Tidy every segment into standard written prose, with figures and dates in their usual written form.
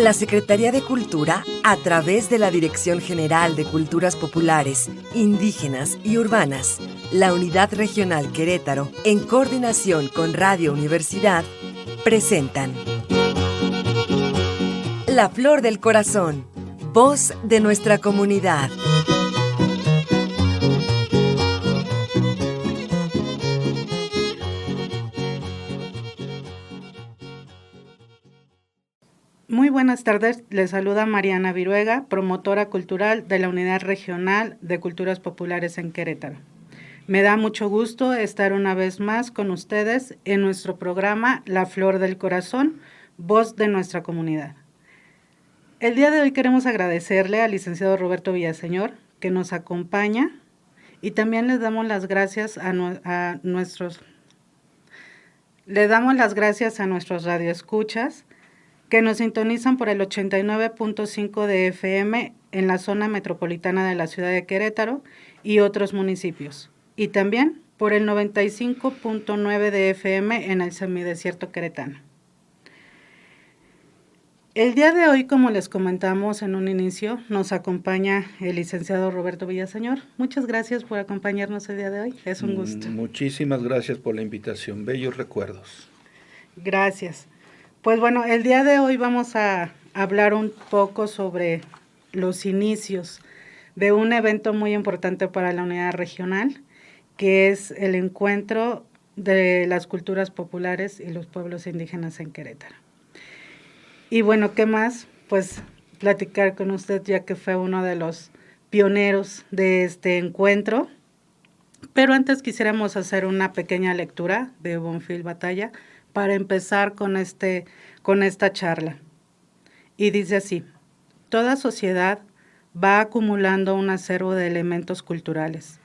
La Secretaría de Cultura, a través de la Dirección General de Culturas Populares, Indígenas y Urbanas, la Unidad Regional Querétaro, en coordinación con Radio Universidad, presentan La Flor del Corazón, voz de nuestra comunidad. Muy buenas tardes, les saluda Mariana Viruega, promotora cultural de la Unidad Regional de Culturas Populares en Querétaro. Me da mucho gusto estar una vez más con ustedes en nuestro programa La Flor del Corazón, voz de nuestra comunidad. El día de hoy queremos agradecerle al licenciado Roberto Villaseñor, que nos acompaña, y también les damos las gracias a nuestros radioescuchas, que nos sintonizan por el 89.5 de FM en la zona metropolitana de la ciudad de Querétaro y otros municipios, y también por el 95.9 de FM en el semidesierto queretano. El día de hoy, como les comentamos en un inicio, nos acompaña el licenciado Roberto Villaseñor. Muchas gracias por acompañarnos el día de hoy, es un gusto. Muchísimas gracias por la invitación, bellos recuerdos. Gracias. Pues bueno, el día de hoy vamos a hablar un poco sobre los inicios de un evento muy importante para la unidad regional, que es el encuentro de las culturas populares y los pueblos indígenas en Querétaro. Y bueno, ¿qué más? Pues platicar con usted, ya que fue uno de los pioneros de este encuentro. Pero antes quisiéramos hacer una pequeña lectura de Bonfil Batalla para empezar con esta charla. Y dice así: toda sociedad va acumulando un acervo de elementos culturales,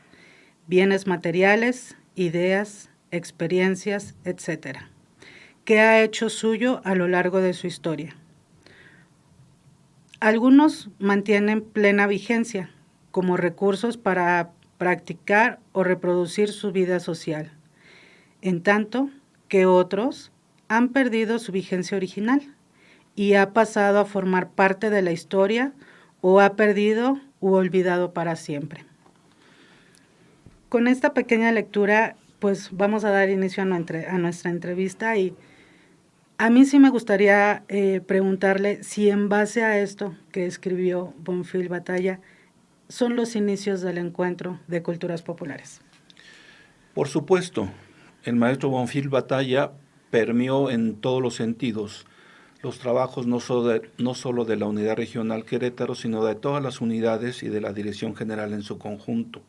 bienes materiales, ideas, experiencias, etc., que ha hecho suyo a lo largo de su historia. Algunos mantienen plena vigencia como recursos para practicar o reproducir su vida social, en tanto que otros han perdido su vigencia original y ha pasado a formar parte de la historia o ha perdido u olvidado para siempre. Con esta pequeña lectura, pues vamos a dar inicio a nuestra entrevista, y a mí sí me gustaría preguntarle si en base a esto que escribió Bonfil Batalla son los inicios del encuentro de culturas populares. Por supuesto, el maestro Bonfil Batalla permeó en todos los sentidos los trabajos no solo de la Unidad Regional Querétaro, sino de todas las unidades y de la Dirección General en su conjunto.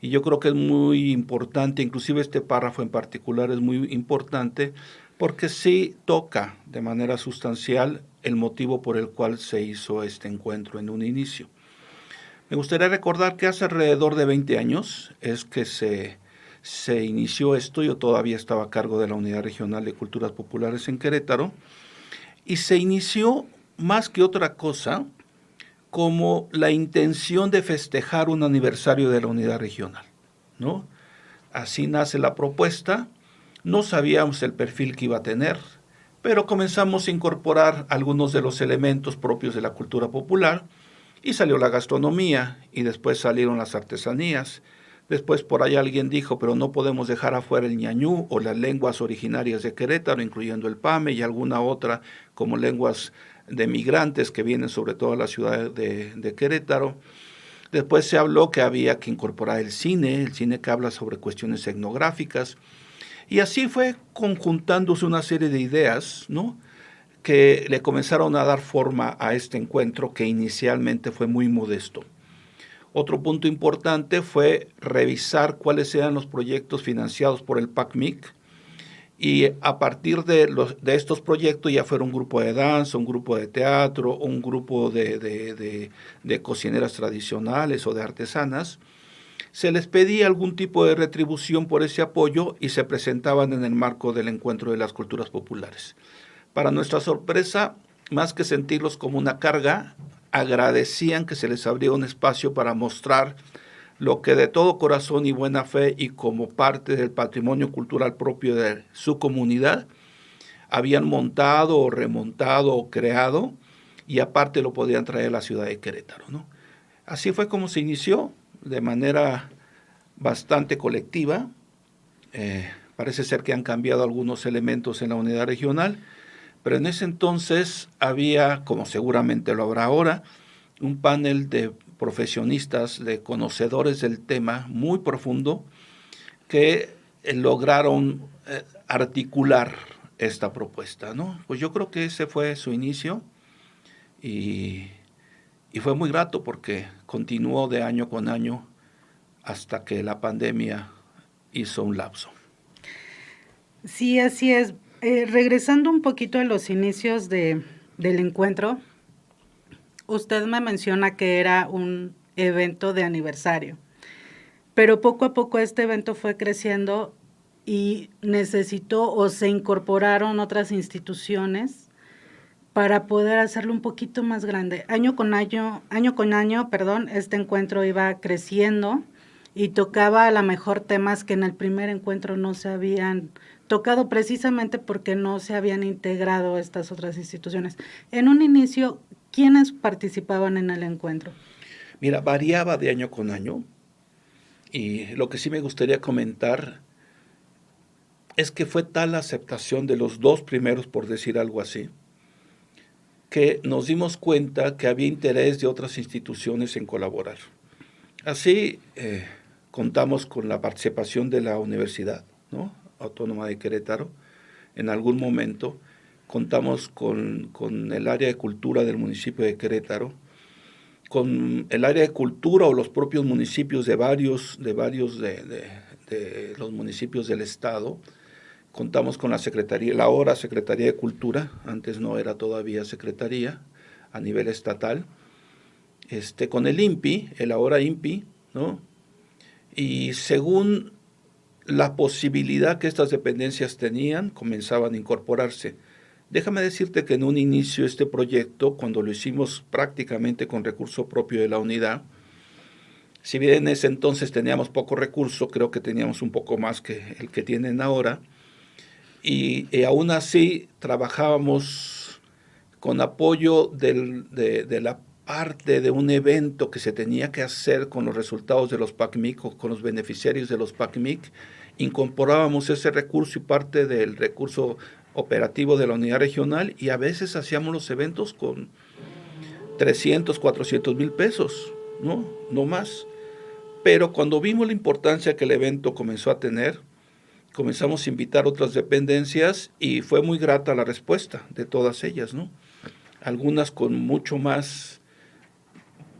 Y yo creo que es muy importante, inclusive este párrafo en particular es muy importante, porque sí toca de manera sustancial el motivo por el cual se hizo este encuentro en un inicio. Me gustaría recordar que hace alrededor de 20 años es que se inició esto. Yo todavía estaba a cargo de la Unidad Regional de Culturas Populares en Querétaro, y se inició más que otra cosa como la intención de festejar un aniversario de la Unidad Regional, ¿no? Así nace la propuesta. No sabíamos el perfil que iba a tener, pero comenzamos a incorporar algunos de los elementos propios de la cultura popular, y salió la gastronomía, y después salieron las artesanías. Después por ahí alguien dijo, pero no podemos dejar afuera el ñañú o las lenguas originarias de Querétaro, incluyendo el pame y alguna otra como lenguas de migrantes que vienen sobre todo a la ciudad de Querétaro. Después se habló que había que incorporar el cine que habla sobre cuestiones etnográficas. Y así fue conjuntándose una serie de ideas, ¿no?, que le comenzaron a dar forma a este encuentro, que inicialmente fue muy modesto. Otro punto importante fue revisar cuáles eran los proyectos financiados por el PACMIC, y a partir de estos proyectos ya fuera un grupo de danza, un grupo de teatro, un grupo de cocineras tradicionales o de artesanas, se les pedía algún tipo de retribución por ese apoyo y se presentaban en el marco del encuentro de las culturas populares. Para nuestra sorpresa, más que sentirlos como una carga, agradecían que se les abriera un espacio para mostrar lo que de todo corazón y buena fe y como parte del patrimonio cultural propio de su comunidad habían montado o remontado o creado y aparte lo podían traer a la ciudad de Querétaro, ¿no? Así fue como se inició, de manera bastante colectiva. Parece ser que han cambiado algunos elementos en la unidad regional, pero en ese entonces había, como seguramente lo habrá ahora, un panel de profesionistas, de conocedores del tema muy profundo, que lograron articular esta propuesta, ¿no? Pues yo creo que ese fue su inicio y fue muy grato porque continuó de año con año hasta que la pandemia hizo un lapso. Sí, así es. Regresando un poquito a los inicios del encuentro, usted me menciona que era un evento de aniversario, pero poco a poco este evento fue creciendo y necesitó o se incorporaron otras instituciones para poder hacerlo un poquito más grande. Año con año, este encuentro iba creciendo y tocaba a lo mejor temas que en el primer encuentro no se habían tocado, precisamente porque no se habían integrado estas otras instituciones. En un inicio, ¿quiénes participaban en el encuentro? Mira, variaba de año con año, y lo que sí me gustaría comentar es que fue tal la aceptación de los dos primeros, por decir algo así, que nos dimos cuenta que había interés de otras instituciones en colaborar. Así contamos con la participación de la Universidad, ¿no?, Autónoma de Querétaro. En algún momento contamos con el área de cultura del municipio de Querétaro, con el área de cultura o los propios municipios de varios de los municipios del estado. Contamos con la Secretaría, la ahora Secretaría de Cultura, antes no era todavía Secretaría, a nivel estatal, con el INPI, el ahora INPI, ¿no? Y según la posibilidad que estas dependencias tenían, comenzaban a incorporarse. Déjame decirte que en un inicio este proyecto, cuando lo hicimos prácticamente con recurso propio de la unidad, si bien en ese entonces teníamos poco recurso, creo que teníamos un poco más que el que tienen ahora, y aún así trabajábamos con apoyo de la parte de un evento que se tenía que hacer con los resultados de los PACMIC o con los beneficiarios de los PACMIC. Incorporábamos ese recurso y parte del recurso operativo de la unidad regional, y a veces hacíamos los eventos con 300, 400 mil pesos, no más. Pero cuando vimos la importancia que el evento comenzó a tener, comenzamos a invitar otras dependencias y fue muy grata la respuesta de todas ellas, ¿no? Algunas con mucho más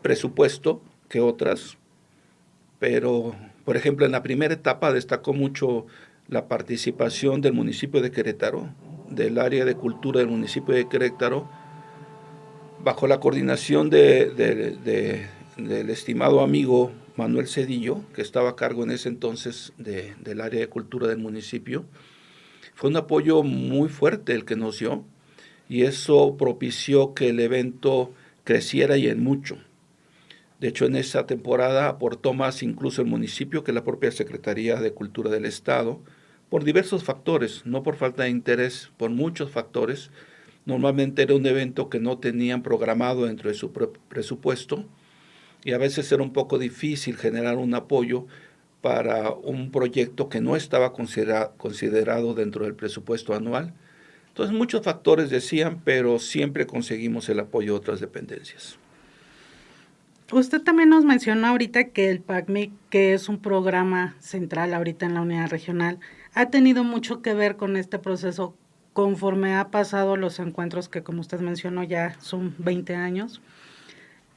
presupuesto que otras, pero, por ejemplo, en la primera etapa destacó mucho la participación del municipio de Querétaro, del área de cultura del municipio de Querétaro, bajo la coordinación del estimado amigo Manuel Cedillo, que estaba a cargo en ese entonces del área de cultura del municipio. Fue un apoyo muy fuerte el que nos dio, y eso propició que el evento creciera y en mucho. De hecho, en esa temporada aportó más incluso el municipio que la propia Secretaría de Cultura del Estado, por diversos factores, no por falta de interés, por muchos factores. Normalmente era un evento que no tenían programado dentro de su presupuesto, y a veces era un poco difícil generar un apoyo para un proyecto que no estaba considerado dentro del presupuesto anual. Entonces muchos factores decían, pero siempre conseguimos el apoyo de otras dependencias. Usted también nos mencionó ahorita que el PACMIC, que es un programa central ahorita en la unidad regional, ha tenido mucho que ver con este proceso conforme ha pasado los encuentros que, como usted mencionó, ya son 20 años.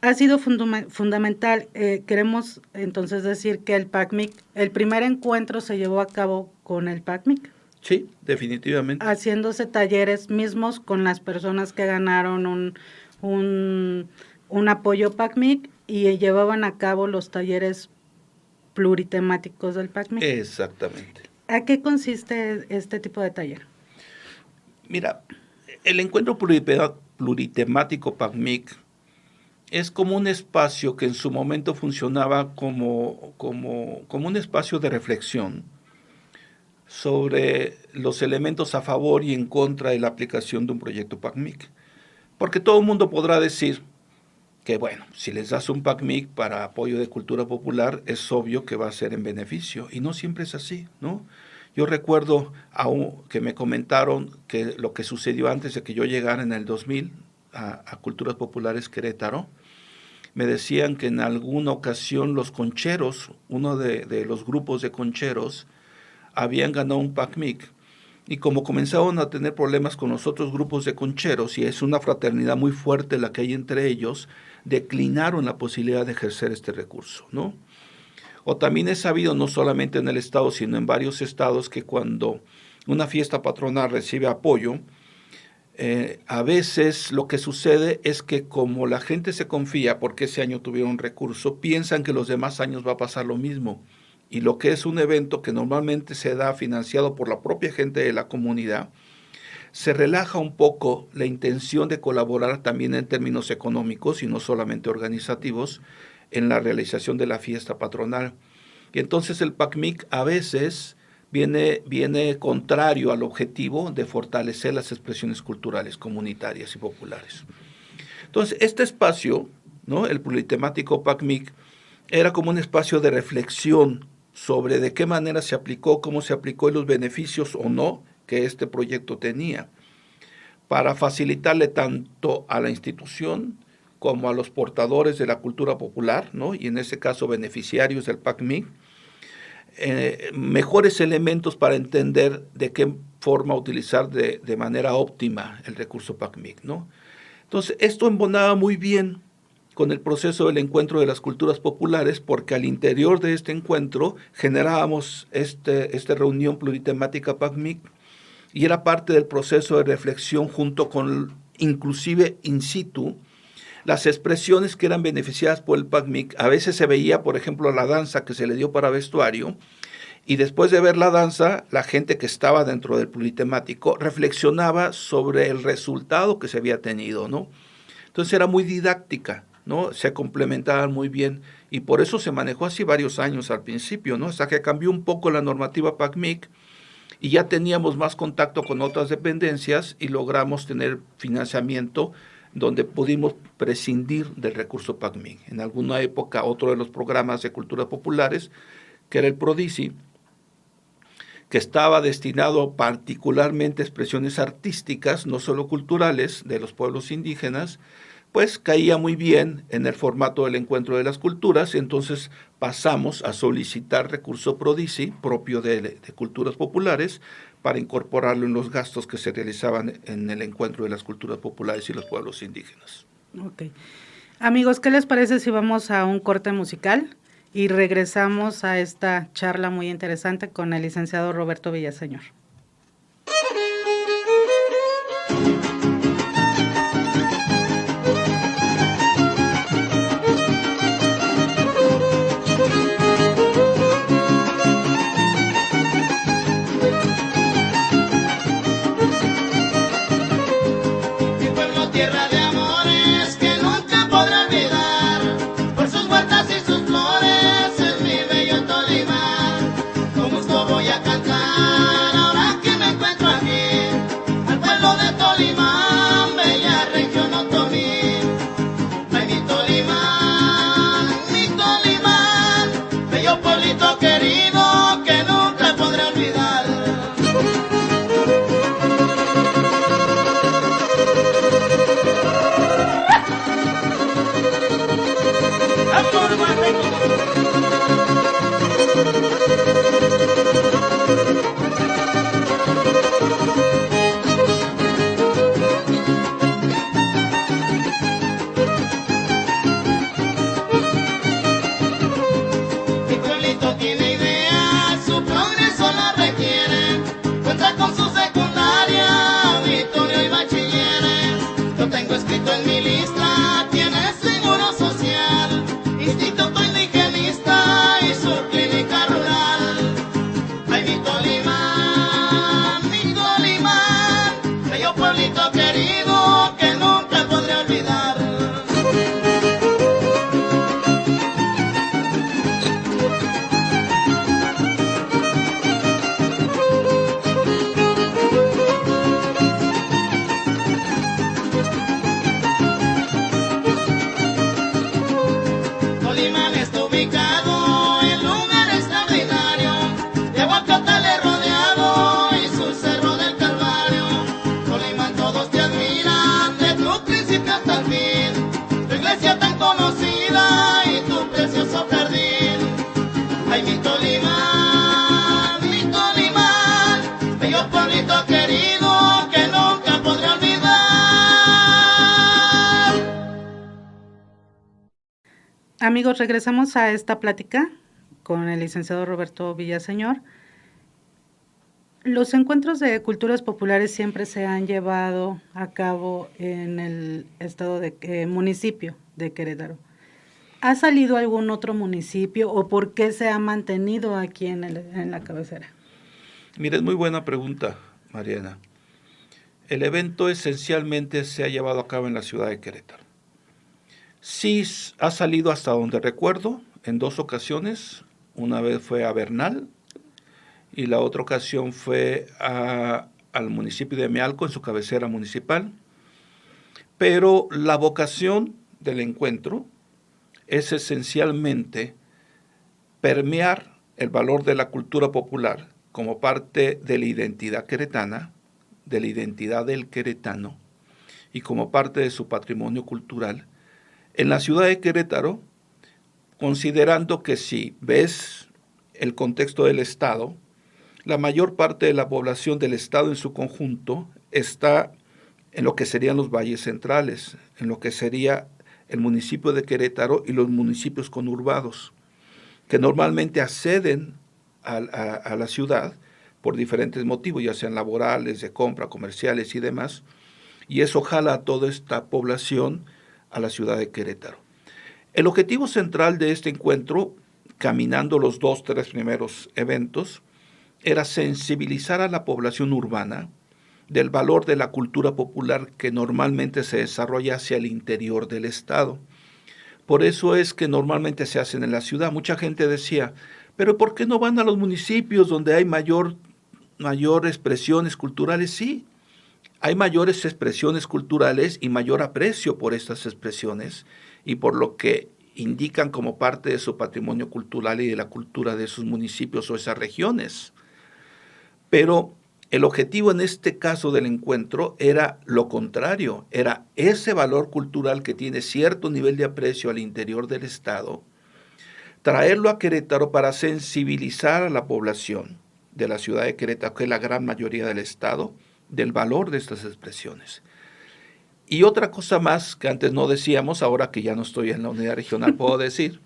Ha sido fundamental. Queremos entonces decir que el PACMIC, el primer encuentro se llevó a cabo con el PACMIC. Sí, definitivamente. Haciéndose talleres mismos con las personas que ganaron un apoyo PACMIC y llevaban a cabo los talleres pluritemáticos del PACMIC. Exactamente. ¿A qué consiste este tipo de taller? Mira, el encuentro pluritemático PACMIC es como un espacio que en su momento funcionaba como un espacio de reflexión sobre los elementos a favor y en contra de la aplicación de un proyecto PACMIC. Porque todo el mundo podrá decir que, bueno, si les das un PACMIC para apoyo de cultura popular, es obvio que va a ser en beneficio, y no siempre es así, ¿no? Yo recuerdo que me comentaron que lo que sucedió antes de que yo llegara en el 2000 a Culturas Populares Querétaro, me decían que en alguna ocasión los concheros, uno de los grupos de concheros, habían ganado un PACMIC, y como comenzaron a tener problemas con los otros grupos de concheros, y es una fraternidad muy fuerte la que hay entre ellos, declinaron la posibilidad de ejercer este recurso, ¿no? O también es sabido, no solamente en el estado, sino en varios estados, que cuando una fiesta patronal recibe apoyo, a veces lo que sucede es que como la gente se confía porque ese año tuvieron recurso, piensan que los demás años va a pasar lo mismo. Y lo que es un evento que normalmente se da financiado por la propia gente de la comunidad, se relaja un poco la intención de colaborar también en términos económicos y no solamente organizativos en la realización de la fiesta patronal. Y entonces el PACMIC a veces viene contrario al objetivo de fortalecer las expresiones culturales, comunitarias y populares. Entonces, este espacio, ¿no?, el pluritemático PACMIC, era como un espacio de reflexión sobre de qué manera se aplicó, cómo se aplicó y los beneficios o no que este proyecto tenía, para facilitarle tanto a la institución como a los portadores de la cultura popular, ¿no?, y en este caso beneficiarios del PACMIC, mejores elementos para entender de qué forma utilizar de manera óptima el recurso PACMIC, ¿no? Entonces, esto embonaba muy bien con el proceso del encuentro de las culturas populares, porque al interior de este encuentro generábamos esta reunión pluritemática PACMIC, y era parte del proceso de reflexión junto con, inclusive in situ, las expresiones que eran beneficiadas por el PACMIC. A veces se veía, por ejemplo, la danza que se le dio para vestuario, y después de ver la danza, la gente que estaba dentro del pluritemático reflexionaba sobre el resultado que se había tenido, ¿no? Entonces era muy didáctica, ¿no? Se complementaban muy bien, y por eso se manejó así varios años al principio, ¿no?, hasta que cambió un poco la normativa PACMIC, y ya teníamos más contacto con otras dependencias y logramos tener financiamiento donde pudimos prescindir del recurso PACMIC. En alguna época, otro de los programas de culturas populares, que era el PRODICI, que estaba destinado particularmente a expresiones artísticas, no solo culturales, de los pueblos indígenas, pues caía muy bien en el formato del encuentro de las culturas, y entonces pasamos a solicitar recurso PRODICI, propio de culturas populares, para incorporarlo en los gastos que se realizaban en el encuentro de las culturas populares y los pueblos indígenas. Ok. Amigos, ¿qué les parece si vamos a un corte musical y regresamos a esta charla muy interesante con el licenciado Roberto Villaseñor? Tierra de amores que nunca podré olvidar, por sus huertas y sus flores es mi bello Tolima. Con gusto voy a cantar ahora que me encuentro aquí, al pueblo de Tolima, bella región otomí. Ay, mi Tolima, bello pueblito querido que nunca podré olvidar. Mi pueblito tiene ideas, su progreso la requiere, cuenta con su secundaria, auditorio y bachilleres. Lo tengo escrito en mi lista, tiene seguro social, instituto indigenista y su clínica rural. Ay, mi Tolima, bello pueblito querido que nunca podré olvidar. amigos, regresamos a esta plática con el licenciado Roberto Villaseñor. Los encuentros de culturas populares siempre se han llevado a cabo en el municipio de Querétaro. ¿Ha salido algún otro municipio o por qué se ha mantenido aquí en la cabecera? Mira, es muy buena pregunta, Mariana. El evento esencialmente se ha llevado a cabo en la ciudad de Querétaro. Sí ha salido hasta donde recuerdo en 2 ocasiones. Una vez fue a Bernal y la otra ocasión fue al municipio de Mealco, en su cabecera municipal. Pero la vocación del encuentro es esencialmente permear el valor de la cultura popular como parte de la identidad queretana, de la identidad del queretano y como parte de su patrimonio cultural en la ciudad de Querétaro, considerando que si ves el contexto del Estado, la mayor parte de la población del Estado en su conjunto está en lo que serían los valles centrales, en lo que sería el municipio de Querétaro y los municipios conurbados, que normalmente acceden a la ciudad por diferentes motivos, ya sean laborales, de compra, comerciales y demás, y eso jala a toda esta población a la ciudad de Querétaro. El objetivo central de este encuentro, caminando los 2-3 primeros eventos, era sensibilizar a la población urbana del valor de la cultura popular que normalmente se desarrolla hacia el interior del Estado. Por eso es que normalmente se hacen en la ciudad. Mucha gente decía, pero ¿por qué no van a los municipios donde hay mayor expresiones culturales? Sí, hay mayores expresiones culturales y mayor aprecio por estas expresiones y por lo que indican como parte de su patrimonio cultural y de la cultura de sus municipios o esas regiones. Pero el objetivo en este caso del encuentro era lo contrario, era ese valor cultural que tiene cierto nivel de aprecio al interior del Estado, traerlo a Querétaro para sensibilizar a la población de la ciudad de Querétaro, que es la gran mayoría del Estado, del valor de estas expresiones. Y otra cosa más que antes no decíamos, ahora que ya no estoy en la unidad regional, puedo decir,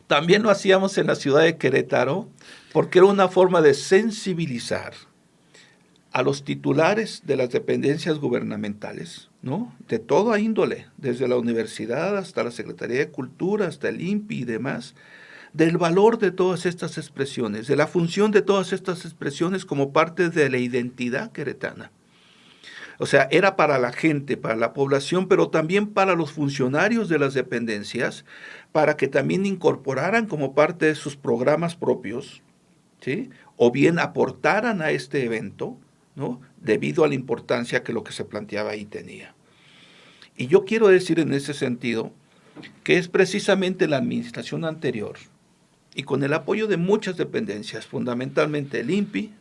también lo hacíamos en la ciudad de Querétaro porque era una forma de sensibilizar a los titulares de las dependencias gubernamentales, ¿no? De toda índole, desde la universidad hasta la Secretaría de Cultura, hasta el INPI y demás, del valor de todas estas expresiones, de la función de todas estas expresiones como parte de la identidad queretana. O sea, era para la gente, para la población, pero también para los funcionarios de las dependencias, para que también incorporaran como parte de sus programas propios, ¿sí? O bien aportaran a este evento, ¿no? Debido a la importancia que lo que se planteaba ahí tenía. Y yo quiero decir en ese sentido que es precisamente la administración anterior, y con el apoyo de muchas dependencias, fundamentalmente el INPI,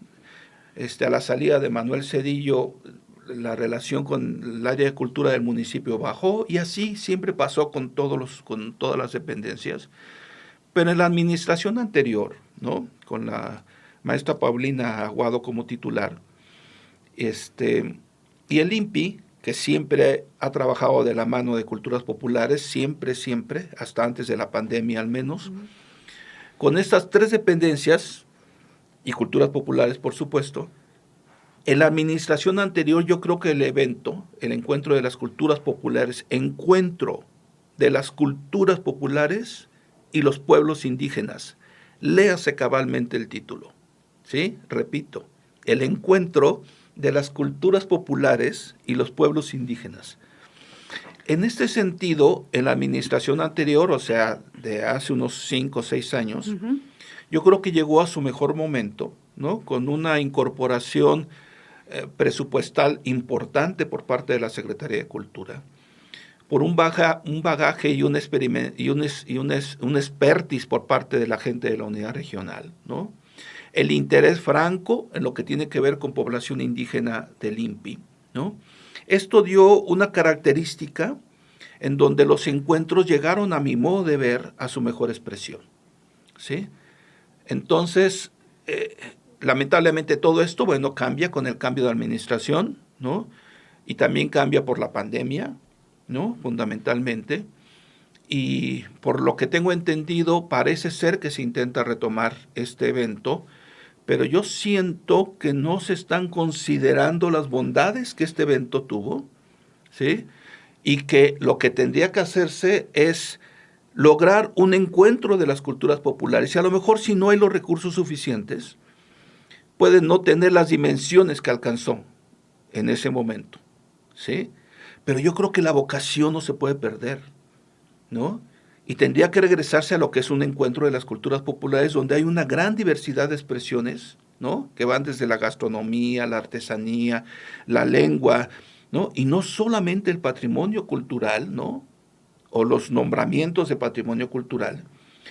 a la salida de Manuel Cedillo, la relación con el área de cultura del municipio bajó, y así siempre pasó con todas las dependencias. Pero en la administración anterior, ¿no? Con la maestra Paulina Aguado como titular, y el INPI, que siempre ha trabajado de la mano de culturas populares, siempre, hasta antes de la pandemia al menos, con estas 3 dependencias y culturas populares, por supuesto, en la administración anterior yo creo que el evento, el encuentro de las culturas populares, encuentro de las culturas populares y los pueblos indígenas, léase cabalmente el título, ¿sí? Repito, el encuentro de las culturas populares y los pueblos indígenas. En este sentido, en la administración anterior, o sea, de hace unos 5 o 6 años, yo creo que llegó a su mejor momento, ¿no? Con una incorporación presupuestal importante por parte de la Secretaría de Cultura, por un bagaje y un expertise por parte de la gente de la unidad regional, ¿no? El interés franco en lo que tiene que ver con población indígena del INPI, ¿no? Esto dio una característica en donde los encuentros llegaron, a mi modo de ver, a su mejor expresión, ¿sí? Entonces, lamentablemente todo esto, bueno, cambia con el cambio de administración, ¿no? Y también cambia por la pandemia, ¿no? Fundamentalmente. y por lo que tengo entendido, parece ser que se intenta retomar este evento, pero yo siento que no se están considerando las bondades que este evento tuvo, ¿sí? Y que lo que tendría que hacerse es lograr un encuentro de las culturas populares. Y a lo mejor si no hay los recursos suficientes, puede no tener las dimensiones que alcanzó en ese momento, ¿sí? Pero yo creo que la vocación no se puede perder, ¿no? Y tendría que regresarse a lo que es un encuentro de las culturas populares, donde hay una gran diversidad de expresiones, ¿no? Que van desde la gastronomía, la artesanía, la lengua, ¿no? Y no solamente el patrimonio cultural, ¿no? O los nombramientos de patrimonio cultural.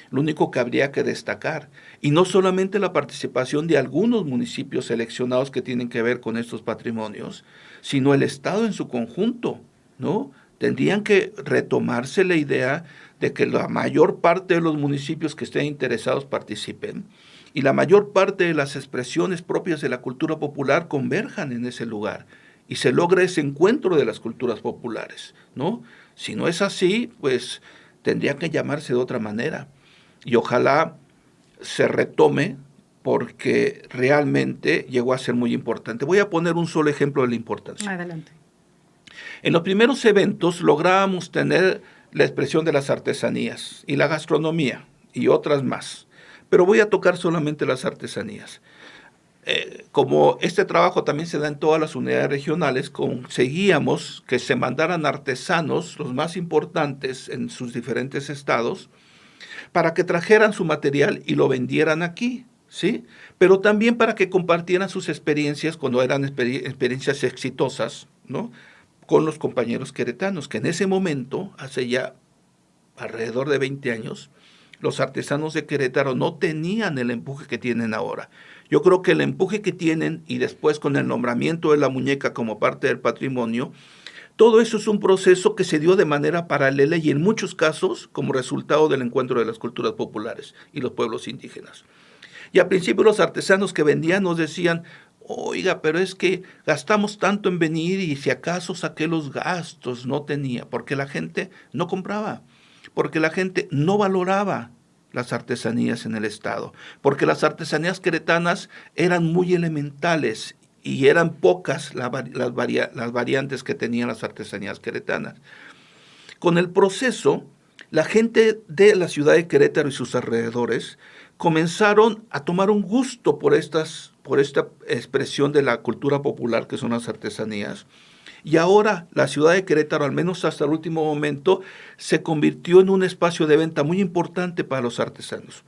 Lo único que habría que destacar, y no solamente la participación de algunos municipios seleccionados que tienen que ver con estos patrimonios, sino el Estado en su conjunto, ¿no? Tendrían que retomarse la idea de que la mayor parte de los municipios que estén interesados participen y la mayor parte de las expresiones propias de la cultura popular converjan en ese lugar y se logre ese encuentro de las culturas populares, ¿no? Si no es así, pues tendría que llamarse de otra manera. Y ojalá se retome porque realmente llegó a ser muy importante. Voy a poner un solo ejemplo de la importancia. Adelante. En los primeros eventos lográbamos tener la expresión de las artesanías y la gastronomía y otras más, pero voy a tocar solamente las artesanías. Como este trabajo también se da en todas las unidades regionales, conseguíamos que se mandaran artesanos, los más importantes en sus diferentes estados, para que trajeran su material y lo vendieran aquí, ¿sí? Pero también para que compartieran sus experiencias cuando eran experiencias exitosas, ¿no? Con los compañeros queretanos, que en ese momento, hace ya alrededor de 20 años, los artesanos de Querétaro no tenían el empuje que tienen ahora. Yo creo que el empuje que tienen, y después con el nombramiento de la muñeca como parte del patrimonio, todo eso es un proceso que se dio de manera paralela y en muchos casos como resultado del encuentro de las culturas populares y los pueblos indígenas. Y al principio los artesanos que vendían nos decían, oiga, pero es que gastamos tanto en venir y si acaso saqué los gastos, no tenía, porque la gente no compraba, porque la gente no valoraba las artesanías en el estado, porque las artesanías queretanas eran muy elementales y eran pocas las variantes que tenían las artesanías queretanas. Con el proceso, la gente de la ciudad de Querétaro y sus alrededores comenzaron a tomar un gusto por esta expresión de la cultura popular que son las artesanías. Y ahora la ciudad de Querétaro, al menos hasta el último momento, se convirtió en un espacio de venta muy importante para los artesanos.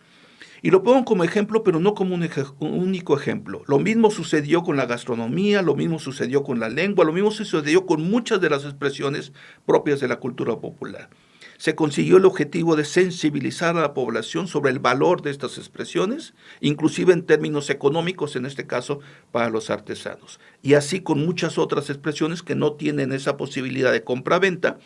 Y lo pongo como ejemplo, pero no como un único ejemplo. Lo mismo sucedió con la gastronomía, lo mismo sucedió con la lengua, lo mismo sucedió con muchas de las expresiones propias de la cultura popular. Se consiguió el objetivo de sensibilizar a la población sobre el valor de estas expresiones, inclusive en términos económicos, en este caso, para los artesanos. Y así con muchas otras expresiones que no tienen esa posibilidad de compra-venta,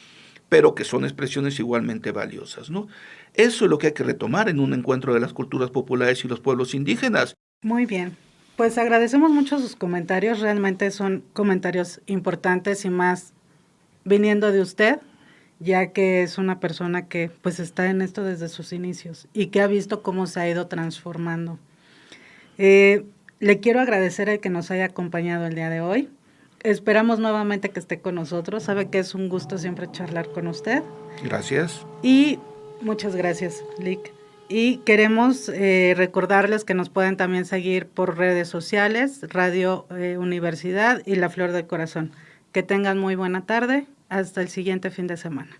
pero que son expresiones igualmente valiosas, ¿no? Eso es lo que hay que retomar en un encuentro de las culturas populares y los pueblos indígenas. Muy bien. Pues agradecemos mucho sus comentarios, realmente son comentarios importantes y más viniendo de usted, ya que es una persona que pues está en esto desde sus inicios y que ha visto cómo se ha ido transformando. Le quiero agradecer el que nos haya acompañado el día de hoy. Esperamos nuevamente que esté con nosotros. Sabe que es un gusto siempre charlar con usted. Gracias. Y muchas gracias, Lic. Y queremos recordarles que nos pueden también seguir por redes sociales, Radio Universidad y La Flor del Corazón. Que tengan muy buena tarde. Hasta el siguiente fin de semana.